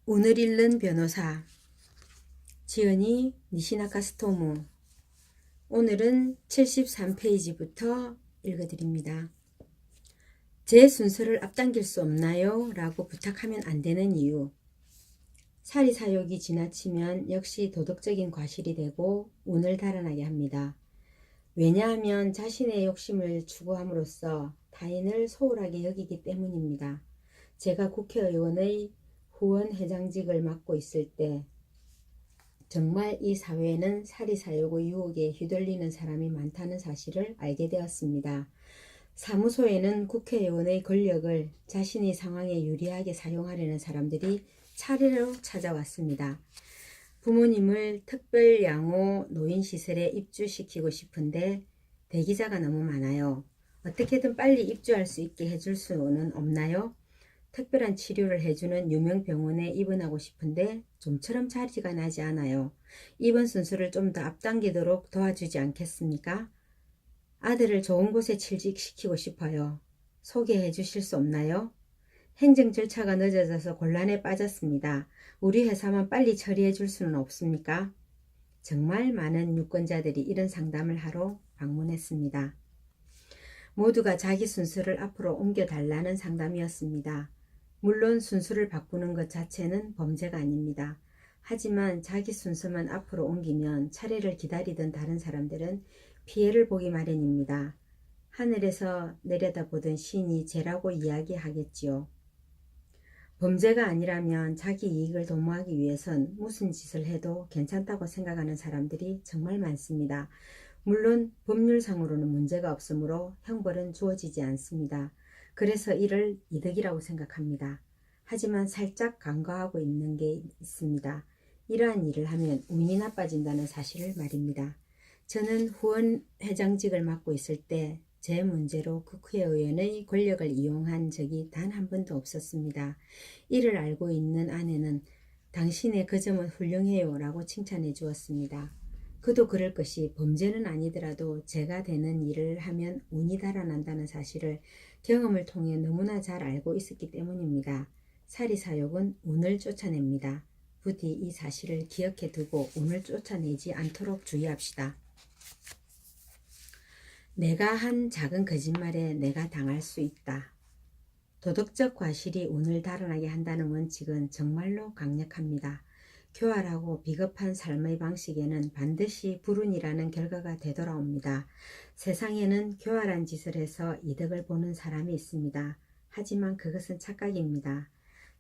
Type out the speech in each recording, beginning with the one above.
오늘 읽는 변호사 지은이 니시나카 스토무. 오늘은 73페이지부터 읽어드립니다. 제 순서를 앞당길 수 없나요? 라고 부탁하면 안 되는 이유. 사리사욕이 지나치면 역시 도덕적인 과실이 되고 운을 달아나게 합니다. 왜냐하면 자신의 욕심을 추구함으로써 타인을 소홀하게 여기기 때문입니다. 제가 국회의원의 후원회장직을 맡고 있을 때 정말 이 사회에는 사리사욕의 유혹에 휘둘리는 사람이 많다는 사실을 알게 되었습니다. 사무소에는 국회의원의 권력을 자신의 상황에 유리하게 사용하려는 사람들이 차례로 찾아왔습니다. 부모님을 특별양호 노인시설에 입주시키고 싶은데 대기자가 너무 많아요. 어떻게든 빨리 입주할 수 있게 해줄 수는 없나요? 특별한 치료를 해주는 유명 병원에 입원하고 싶은데 좀처럼 자리가 나지 않아요. 입원 순서를 좀 더 앞당기도록 도와주지 않겠습니까? 아들을 좋은 곳에 취직시키고 싶어요. 소개해 주실 수 없나요? 행정 절차가 늦어져서 곤란에 빠졌습니다. 우리 회사만 빨리 처리해 줄 수는 없습니까? 정말 많은 유권자들이 이런 상담을 하러 방문했습니다. 모두가 자기 순서를 앞으로 옮겨달라는 상담이었습니다. 물론 순서를 바꾸는 것 자체는 범죄가 아닙니다. 하지만 자기 순서만 앞으로 옮기면 차례를 기다리던 다른 사람들은 피해를 보기 마련입니다. 하늘에서 내려다보던 신이 죄라고 이야기하겠지요. 범죄가 아니라면 자기 이익을 도모하기 위해선 무슨 짓을 해도 괜찮다고 생각하는 사람들이 정말 많습니다. 물론 법률상으로는 문제가 없으므로 형벌은 주어지지 않습니다. 그래서 이를 이득이라고 생각합니다. 하지만 살짝 간과하고 있는 게 있습니다. 이러한 일을 하면 운이 나빠진다는 사실을 말입니다. 저는 후원회장직을 맡고 있을 때 제 문제로 국회의원의 권력을 이용한 적이 단 한 번도 없었습니다. 이를 알고 있는 아내는 당신의 그 점은 훌륭해요 라고 칭찬해 주었습니다. 그도 그럴 것이 범죄는 아니더라도 제가 되는 일을 하면 운이 달아난다는 사실을 경험을 통해 너무나 잘 알고 있었기 때문입니다. 사리사욕은 운을 쫓아냅니다. 부디 이 사실을 기억해 두고 운을 쫓아내지 않도록 주의합시다. 내가 한 작은 거짓말에 내가 당할 수 있다. 도덕적 과실이 운을 달아나게 한다는 원칙은 정말로 강력합니다. 교활하고 비겁한 삶의 방식에는 반드시 불운이라는 결과가 되돌아옵니다. 세상에는 교활한 짓을 해서 이득을 보는 사람이 있습니다. 하지만 그것은 착각입니다.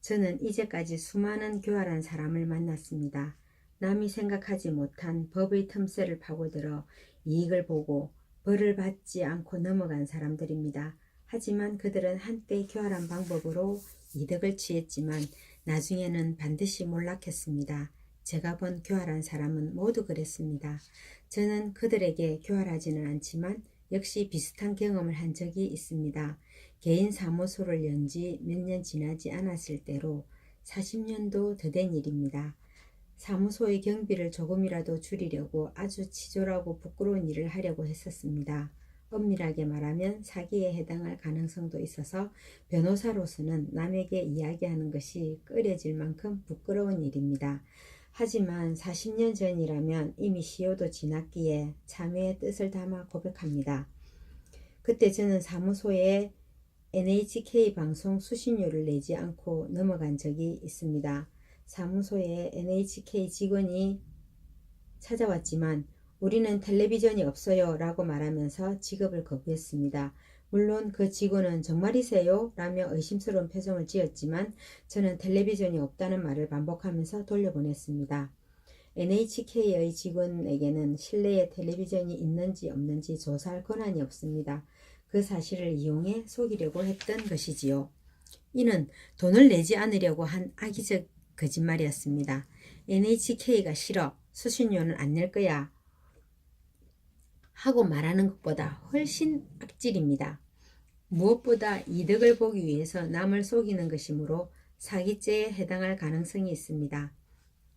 저는 이제까지 수많은 교활한 사람을 만났습니다. 남이 생각하지 못한 법의 틈새를 파고들어 이익을 보고 벌을 받지 않고 넘어간 사람들입니다. 하지만 그들은 한때 교활한 방법으로 이득을 취했지만 나중에는 반드시 몰락했습니다. 제가 본 교활한 사람은 모두 그랬습니다. 저는 그들에게 교활하지는 않지만 역시 비슷한 경험을 한 적이 있습니다. 개인 사무소를 연 지 몇 년 지나지 않았을 때로 40년도 더 된 일입니다. 사무소의 경비를 조금이라도 줄이려고 아주 치졸하고 부끄러운 일을 하려고 했었습니다. 엄밀하게 말하면 사기에 해당할 가능성도 있어서 변호사로서는 남에게 이야기하는 것이 꺼려질 만큼 부끄러운 일입니다. 하지만 40년 전이라면 이미 시효도 지났기에 참회의 뜻을 담아 고백합니다. 그때 저는 사무소에 NHK 방송 수신료를 내지 않고 넘어간 적이 있습니다. 사무소에 NHK 직원이 찾아왔지만 우리는 텔레비전이 없어요 라고 말하면서 지급을 거부했습니다. 물론 그 직원은 정말이세요? 라며 의심스러운 표정을 지었지만 저는 텔레비전이 없다는 말을 반복하면서 돌려보냈습니다. NHK의 직원에게는 실내에 텔레비전이 있는지 없는지 조사할 권한이 없습니다. 그 사실을 이용해 속이려고 했던 것이지요. 이는 돈을 내지 않으려고 한 악의적 거짓말이었습니다. NHK가 싫어. 수신료는 안 낼 거야. 하고 말하는 것보다 훨씬 악질입니다. 무엇보다 이득을 보기 위해서 남을 속이는 것이므로 사기죄에 해당할 가능성이 있습니다.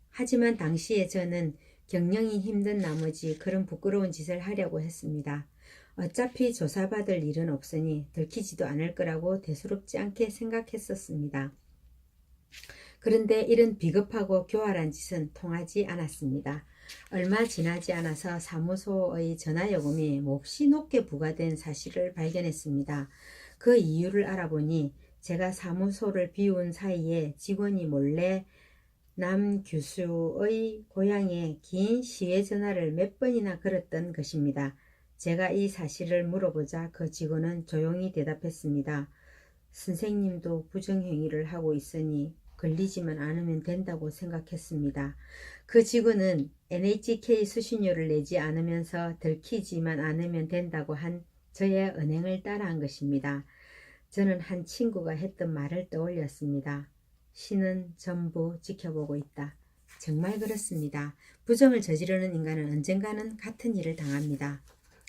하지만 당시에 저는 경영이 힘든 나머지 그런 부끄러운 짓을 하려고 했습니다. 어차피 조사받을 일은 없으니 들키지도 않을 거라고 대수롭지 않게 생각했었습니다. 그런데 이런 비겁하고 교활한 짓은 통하지 않았습니다. 얼마 지나지 않아서 사무소의 전화요금이 몹시 높게 부과된 사실을 발견했습니다. 그 이유를 알아보니 제가 사무소를 비운 사이에 직원이 몰래 남 교수의 고향에 긴 시외 전화를 몇 번이나 걸었던 것입니다. 제가 이 사실을 물어보자 그 직원은 조용히 대답했습니다. 선생님도 부정행위를 하고 있으니 걸리지만 않으면 된다고 생각했습니다. 그 직원은 NHK 수신료를 내지 않으면서 들키지만 않으면 된다고 한 저의 언행을 따라한 것입니다. 저는 한 친구가 했던 말을 떠올렸습니다. 신은 전부 지켜보고 있다. 정말 그렇습니다. 부정을 저지르는 인간은 언젠가는 같은 일을 당합니다.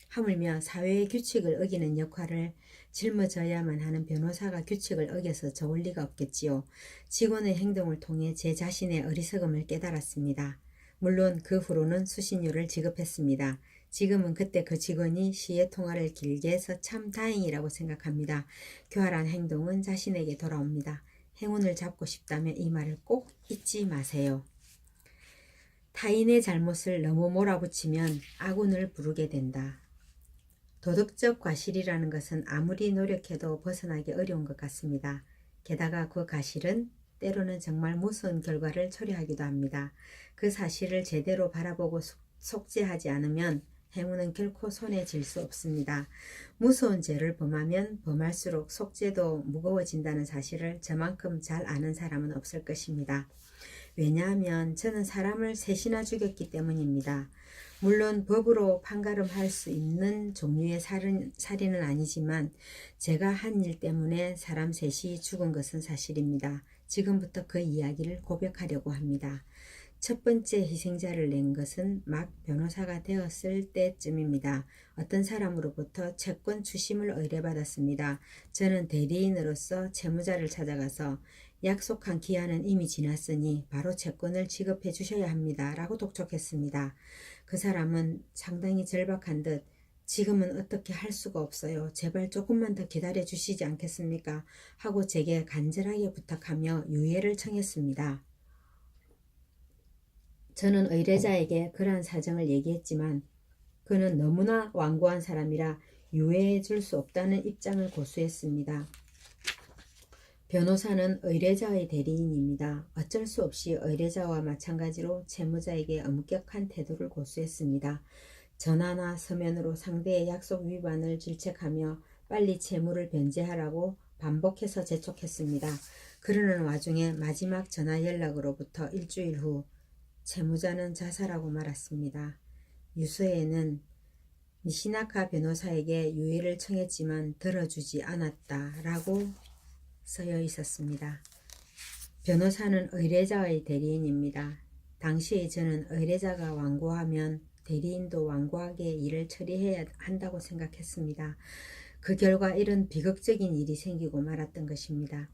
하물며 사회의 규칙을 어기는 역할을 짊어져야만 하는 변호사가 규칙을 어겨서 좋을 리가 없겠지요. 직원의 행동을 통해 제 자신의 어리석음을 깨달았습니다. 물론 그 후로는 수신료를 지급했습니다. 지금은 그때 그 직원이 시의 통화를 길게 해서 참 다행이라고 생각합니다. 교활한 행동은 자신에게 돌아옵니다. 행운을 잡고 싶다면 이 말을 꼭 잊지 마세요. 타인의 잘못을 너무 몰아붙이면 악운을 부르게 된다. 도덕적 과실이라는 것은 아무리 노력해도 벗어나기 어려운 것 같습니다. 게다가 그 과실은 때로는 정말 무서운 결과를 초래하기도 합니다. 그 사실을 제대로 바라보고 속죄하지 않으면 행운은 결코 손에 쥘 수 없습니다. 무서운 죄를 범하면 범할수록 속죄도 무거워진다는 사실을 저만큼 잘 아는 사람은 없을 것입니다. 왜냐하면 저는 사람을 셋이나 죽였기 때문입니다. 물론 법으로 판가름할 수 있는 종류의 살인은 아니지만 제가 한 일 때문에 사람 셋이 죽은 것은 사실입니다. 지금부터 그 이야기를 고백하려고 합니다. 첫 번째 희생자를 낸 것은 막 변호사가 되었을 때쯤입니다. 어떤 사람으로부터 채권 추심을 의뢰받았습니다. 저는 대리인으로서 채무자를 찾아가서 약속한 기한은 이미 지났으니 바로 채권을 지급해 주셔야 합니다. 라고 독촉했습니다. 그 사람은 상당히 절박한 듯 지금은 어떻게 할 수가 없어요. 제발 조금만 더 기다려 주시지 않겠습니까? 하고 제게 간절하게 부탁하며 유예를 청했습니다. 저는 의뢰자에게 그러한 사정을 얘기했지만 그는 너무나 완고한 사람이라 유예해 줄 수 없다는 입장을 고수했습니다. 변호사는 의뢰자의 대리인입니다. 어쩔 수 없이 의뢰자와 마찬가지로 채무자에게 엄격한 태도를 고수했습니다. 전화나 서면으로 상대의 약속 위반을 질책하며 빨리 채무를 변제하라고 반복해서 재촉했습니다. 그러는 와중에 마지막 전화 연락으로부터 일주일 후 채무자는 자살하고 말았습니다. 유서에는 니시나카 변호사에게 유예를 청했지만 들어주지 않았다라고 쓰여 있었습니다. 변호사는 의뢰자의 대리인입니다. 당시에 저는 의뢰자가 완고하면 대리인도 완고하게 일을 처리해야 한다고 생각했습니다. 그 결과 이런 비극적인 일이 생기고 말았던 것입니다.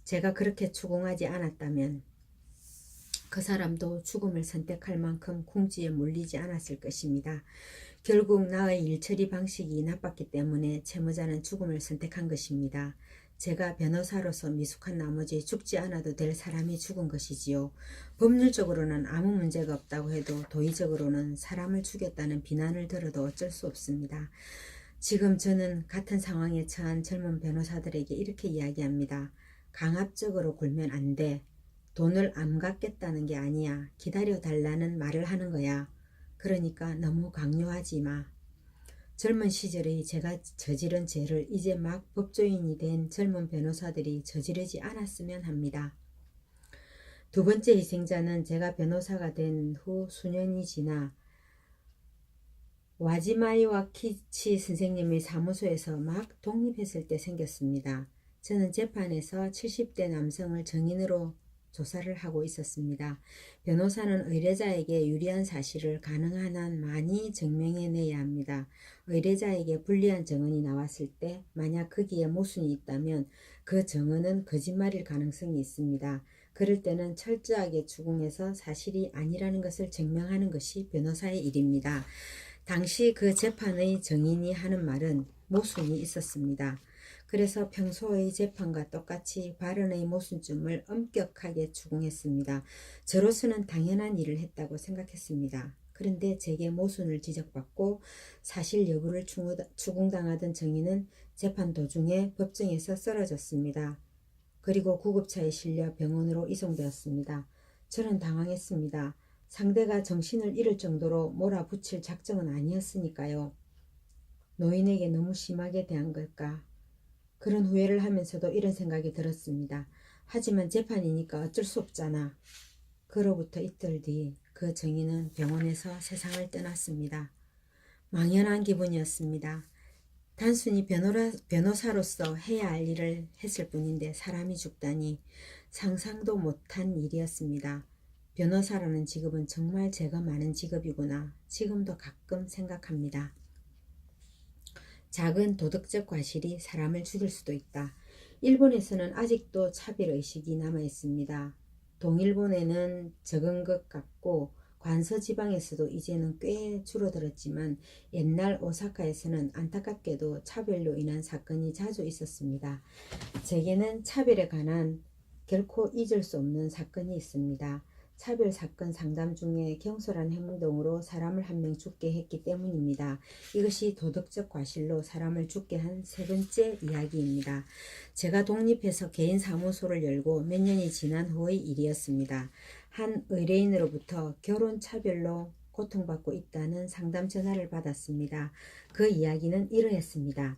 제가 그렇게 추궁하지 않았다면 그 사람도 죽음을 선택할 만큼 궁지에 몰리지 않았을 것입니다. 결국 나의 일처리 방식이 나빴기 때문에 채무자는 죽음을 선택한 것입니다. 제가 변호사로서 미숙한 나머지 죽지 않아도 될 사람이 죽은 것이지요. 법률적으로는 아무 문제가 없다고 해도 도의적으로는 사람을 죽였다는 비난을 들어도 어쩔 수 없습니다. 지금 저는 같은 상황에 처한 젊은 변호사들에게 이렇게 이야기합니다. 강압적으로 굴면 안 돼. 돈을 안 갚겠다는 게 아니야. 기다려달라는 말을 하는 거야. 그러니까 너무 강요하지 마. 젊은 시절에 제가 저지른 죄를 이제 막 법조인이 된 젊은 변호사들이 저지르지 않았으면 합니다. 두 번째 희생자는 제가 변호사가 된 후 수년이 지나 와지마이와 키치 선생님의 사무소에서 막 독립했을 때 생겼습니다. 저는 재판에서 70대 남성을 증인으로 조사를 하고 있었습니다. 변호사는 의뢰자에게 유리한 사실을 가능한 한 많이 증명해내야 합니다. 의뢰자에게 불리한 증언이 나왔을 때 만약 거기에 모순이 있다면 그 증언은 거짓말일 가능성이 있습니다. 그럴 때는 철저하게 추궁해서 사실이 아니라는 것을 증명하는 것이 변호사의 일입니다. 당시 그 재판의 증인이 하는 말은 모순이 있었습니다. 그래서 평소의 재판과 똑같이 발언의 모순점을 엄격하게 추궁했습니다. 저로서는 당연한 일을 했다고 생각했습니다. 그런데 제게 모순을 지적받고 사실 여부를 추궁당하던 정의는 재판 도중에 법정에서 쓰러졌습니다. 그리고 구급차에 실려 병원으로 이송되었습니다. 저는 당황했습니다. 상대가 정신을 잃을 정도로 몰아붙일 작정은 아니었으니까요. 노인에게 너무 심하게 대한 걸까? 그런 후회를 하면서도 이런 생각이 들었습니다. 하지만 재판이니까 어쩔 수 없잖아. 그로부터 이틀 뒤 그 정의는 병원에서 세상을 떠났습니다. 망연한 기분이었습니다. 단순히 변호사로서 해야 할 일을 했을 뿐인데 사람이 죽다니 상상도 못한 일이었습니다. 변호사라는 직업은 정말 죄가 많은 직업이구나. 지금도 가끔 생각합니다. 작은 도덕적 과실이 사람을 죽일 수도 있다. 일본에서는 아직도 차별의식이 남아있습니다. 동일본에는 적은 것 같고 관서지방에서도 이제는 꽤 줄어들었지만 옛날 오사카에서는 안타깝게도 차별로 인한 사건이 자주 있었습니다. 제게는 차별에 관한 결코 잊을 수 없는 사건이 있습니다. 차별 사건 상담 중에 경솔한 행동으로 사람을 한 명 죽게 했기 때문입니다. 이것이 도덕적 과실로 사람을 죽게 한 세 번째 이야기입니다. 제가 독립해서 개인 사무소를 열고 몇 년이 지난 후의 일이었습니다. 한 의뢰인으로부터 결혼 차별로 고통받고 있다는 상담 전화를 받았습니다. 그 이야기는 이러했습니다.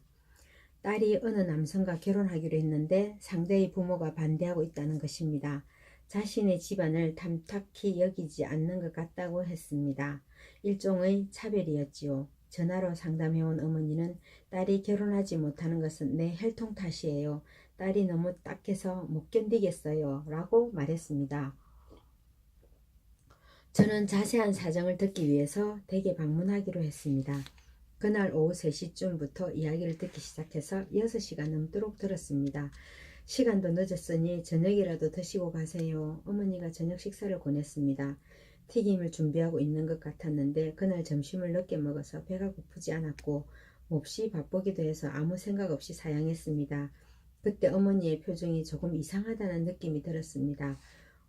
딸이 어느 남성과 결혼하기로 했는데 상대의 부모가 반대하고 있다는 것입니다. 자신의 집안을 탐탁히 여기지 않는 것 같다고 했습니다. 일종의 차별이었지요. 전화로 상담해온 어머니는 딸이 결혼하지 못하는 것은 내 혈통 탓이에요. 딸이 너무 딱해서 못 견디겠어요. 라고 말했습니다. 저는 자세한 사정을 듣기 위해서 댁에 방문하기로 했습니다. 그날 오후 3시쯤부터 이야기를 듣기 시작해서 6시가 넘도록 들었습니다. 시간도 늦었으니 저녁이라도 드시고 가세요. 어머니가 저녁 식사를 권했습니다. 튀김을 준비하고 있는 것 같았는데 그날 점심을 늦게 먹어서 배가 고프지 않았고 몹시 바쁘기도 해서 아무 생각 없이 사양했습니다. 그때 어머니의 표정이 조금 이상하다는 느낌이 들었습니다.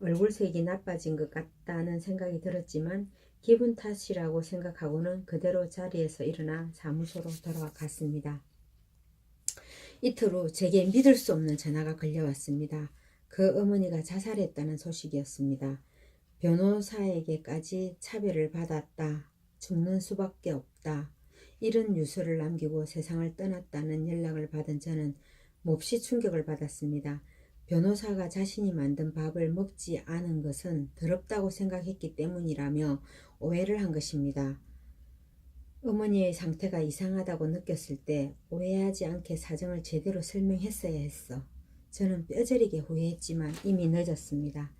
얼굴색이 나빠진 것 같다는 생각이 들었지만 기분 탓이라고 생각하고는 그대로 자리에서 일어나 사무소로 돌아갔습니다. 이틀 후 제게 믿을 수 없는 전화가 걸려왔습니다. 그 어머니가 자살했다는 소식이었습니다. 변호사에게까지 차별을 받았다. 죽는 수밖에 없다. 이런 유서를 남기고 세상을 떠났다는 연락을 받은 저는 몹시 충격을 받았습니다. 변호사가 자신이 만든 밥을 먹지 않은 것은 더럽다고 생각했기 때문이라며 오해를 한 것입니다. 어머니의 상태가 이상하다고 느꼈을 때 오해하지 않게 사정을 제대로 설명했어야 했어. 저는 뼈저리게 후회했지만 이미 늦었습니다.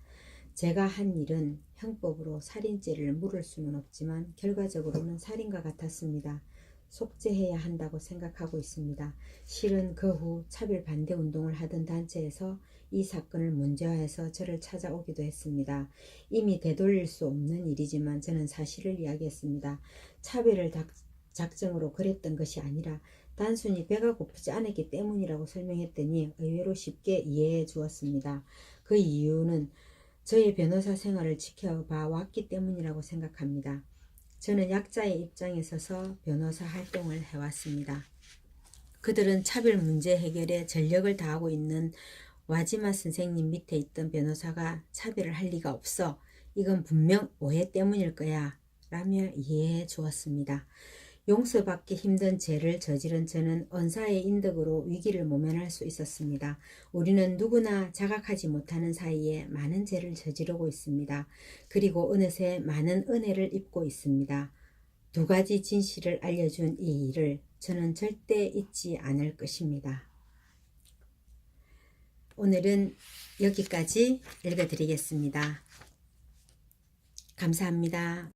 제가 한 일은 형법으로 살인죄를 물을 수는 없지만 결과적으로는 살인과 같았습니다. 속죄해야 한다고 생각하고 있습니다. 실은 그 후 차별 반대 운동을 하던 단체에서 이 사건을 문제화해서 저를 찾아오기도 했습니다. 이미 되돌릴 수 없는 일이지만 저는 사실을 이야기했습니다. 차별을 작정으로 그랬던 것이 아니라 단순히 배가 고프지 않았기 때문이라고 설명했더니 의외로 쉽게 이해해 주었습니다. 그 이유는 저의 변호사 생활을 지켜봐 왔기 때문이라고 생각합니다. 저는 약자의 입장에 서서 변호사 활동을 해왔습니다. 그들은 차별 문제 해결에 전력을 다하고 있는 와지마 선생님 밑에 있던 변호사가 차별을 할 리가 없어. 이건 분명 오해 때문일 거야. 라며 이해해 주었습니다. 용서받기 힘든 죄를 저지른 저는 언사의 인덕으로 위기를 모면할 수 있었습니다. 우리는 누구나 자각하지 못하는 사이에 많은 죄를 저지르고 있습니다. 그리고 어느새 많은 은혜를 입고 있습니다. 두 가지 진실을 알려준 이 일을 저는 절대 잊지 않을 것입니다. 오늘은 여기까지 읽어드리겠습니다. 감사합니다.